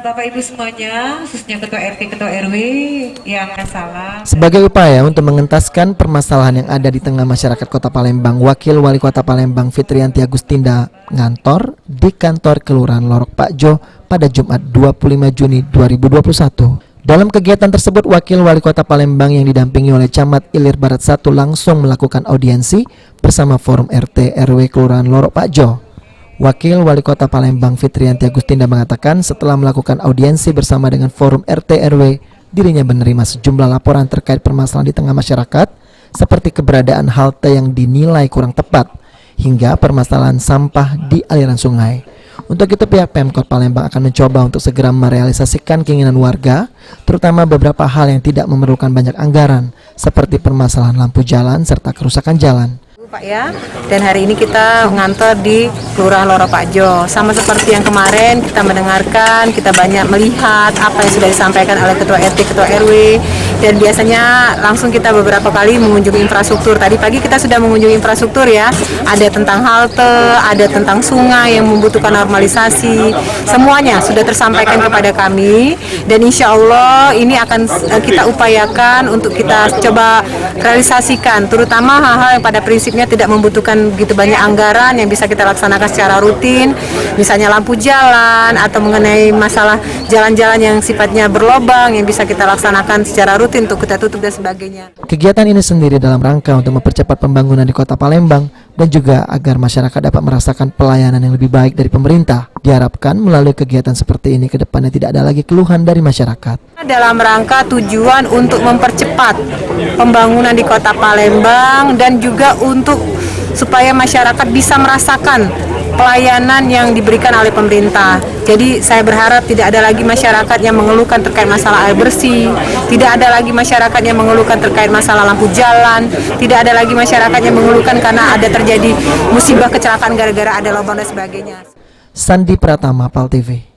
Bapak Ibu semuanya, khususnya Ketua RT, Ketua RW yang salah. Sebagai upaya untuk mengentaskan permasalahan yang ada di tengah masyarakat Kota Palembang, Wakil Wali Kota Palembang Fitriyanti Agustinda ngantor di kantor Kelurahan Lorok Pakjo pada Jumat 25 Juni 2021. Dalam kegiatan tersebut, Wakil Wali Kota Palembang yang didampingi oleh Camat Ilir Barat 1 langsung melakukan audiensi bersama Forum RT RW Kelurahan Lorok Pakjo. Wakil Wali Kota Palembang Fitriyanti Agustinda mengatakan setelah melakukan audiensi bersama dengan Forum RT RW, dirinya menerima sejumlah laporan terkait permasalahan di tengah masyarakat, seperti keberadaan halte yang dinilai kurang tepat, hingga permasalahan sampah di aliran sungai. Untuk itu pihak Pemkot Palembang akan mencoba untuk segera merealisasikan keinginan warga, terutama beberapa hal yang tidak memerlukan banyak anggaran, seperti permasalahan lampu jalan serta kerusakan jalan. Pak ya, dan hari ini kita ngantor di Kelurahan Lorok Pakjo. Sama seperti yang kemarin kita mendengarkan, kita banyak melihat apa yang sudah disampaikan oleh Ketua RT, Ketua RW, dan biasanya langsung kita beberapa kali mengunjungi infrastruktur. Tadi pagi kita sudah mengunjungi infrastruktur ya, ada tentang halte, ada tentang sungai yang membutuhkan normalisasi, semuanya sudah tersampaikan kepada kami, dan insya Allah ini akan kita upayakan untuk kita coba realisasikan, terutama hal-hal yang pada prinsipnya tidak membutuhkan begitu banyak anggaran yang bisa kita laksanakan secara rutin, misalnya lampu jalan atau mengenai masalah jalan-jalan yang sifatnya berlobang yang bisa kita laksanakan secara rutin untuk kita tutup dan sebagainya. Kegiatan ini sendiri dalam rangka untuk mempercepat pembangunan di Kota Palembang dan juga agar masyarakat dapat merasakan pelayanan yang lebih baik dari pemerintah. Diharapkan melalui kegiatan seperti ini ke depannya tidak ada lagi keluhan dari masyarakat. Dalam rangka tujuan untuk mempercepat pembangunan di Kota Palembang dan juga untuk supaya masyarakat bisa merasakan pelayanan yang diberikan oleh pemerintah. Jadi saya berharap tidak ada lagi masyarakat yang mengeluhkan terkait masalah air bersih, tidak ada lagi masyarakat yang mengeluhkan terkait masalah lampu jalan, tidak ada lagi masyarakat yang mengeluhkan karena ada terjadi musibah kecelakaan gara-gara ada lubang dan sebagainya. Sandi Pratama, PAL TV.